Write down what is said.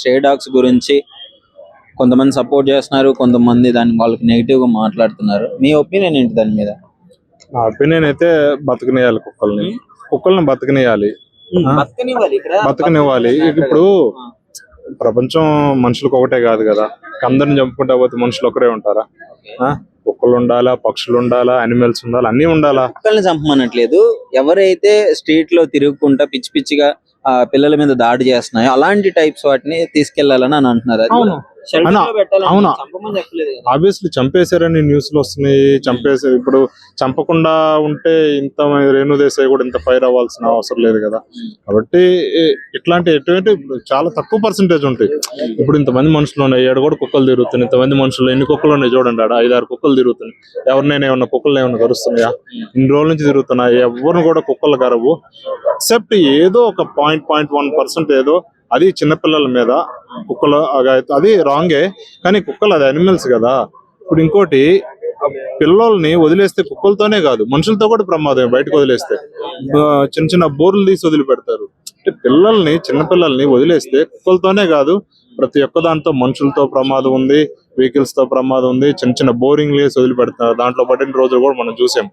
Stray dogs గురించి కొంతమంది support చేస్తున్నారు, కొంతమంది దాన్ని వాళ్ళకి నెగిటివ్ గా మాట్లాడుతున్నారు. మీ ఒపీనియన్ ఏంటి దాని మీద? నా ఒపీనియన్ అయితే బతకనియాలి, కుక్కల్ని బతకనియాలి. బతకనివ్వాలి. ఇప్పుడు ప్రపంచం మనుషులకు ఒకటే కాదు కదా, అందరిని చంపుకుంటా పోతే మనుషులు ఒకరే ఉంటారా? కుక్కలు ఉండాలా, పక్షులు ఉండాలా, అనిమల్స్ ఉండాలా, అన్ని ఉండాలా. కుక్కల్ని చంపమనట్లేదు, ఎవరైతే స్ట్రీట్ లో తిరుగుకుంటా పిచ్చి పిచ్చిగా పిల్లల మీద దాడి చేస్తున్నాయో అలాంటి టైప్స్ వాటిని తీసుకెళ్లాలని అని అంటున్నారు. అవును, ఆబ్వియస్లీ చంపేశారని న్యూస్ లో వస్తున్నాయి. చంపేశారు. ఇప్పుడు చంపకుండా ఉంటే ఇంత రేణుదేశాయ్ కూడా ఇంత ఫైర్ అవ్వాల్సిన అవసరం లేదు కదా. కాబట్టి ఇట్లాంటి ఎటువంటి చాలా తక్కువ పర్సెంటేజ్ ఉంటాయి. ఇప్పుడు ఇంతమంది మనుషులు ఉన్నాయి, ఏడు కూడా కుక్కలు తిరుగుతున్నాయి. ఇంతమంది మనుషులు ఎన్ని కుక్కలు ఉన్నాయి చూడండి, ఆడ 5-6 కుక్కలు తిరుగుతున్నాయి. ఎవరినైనా ఏమన్నా కుక్కలు ఏమన్నా కరుస్తున్నాయా? ఇన్ని రోజుల నుంచి తిరుగుతున్నాయి, ఎవరిని కూడా కుక్కలు కరవు. ఎక్సెప్ట్ ఏదో ఒక 0.1% ఏదో, అది చిన్నపిల్లల మీద కుక్కలు, అది రాంగే. కానీ కుక్కలు అది అనిమల్స్ కదా. ఇప్పుడు ఇంకోటి, పిల్లల్ని వదిలేస్తే కుక్కలతోనే కాదు మనుషులతో కూడా ప్రమాదం. బయటకు వదిలేస్తే చిన్న చిన్న బోర్లు తీసి వదిలిపెడతారు. అంటే పిల్లల్ని, చిన్నపిల్లల్ని వదిలేస్తే కుక్కలతోనే కాదు ప్రతి ఒక్క దాంతో మనుషులతో ప్రమాదం ఉంది, వెహికల్స్ తో ప్రమాదం ఉంది. చిన్న చిన్న బోరింగ్ వేసి వదిలిపెడతారు, దాంట్లో పడిన రోజులు కూడా మనం చూసాం.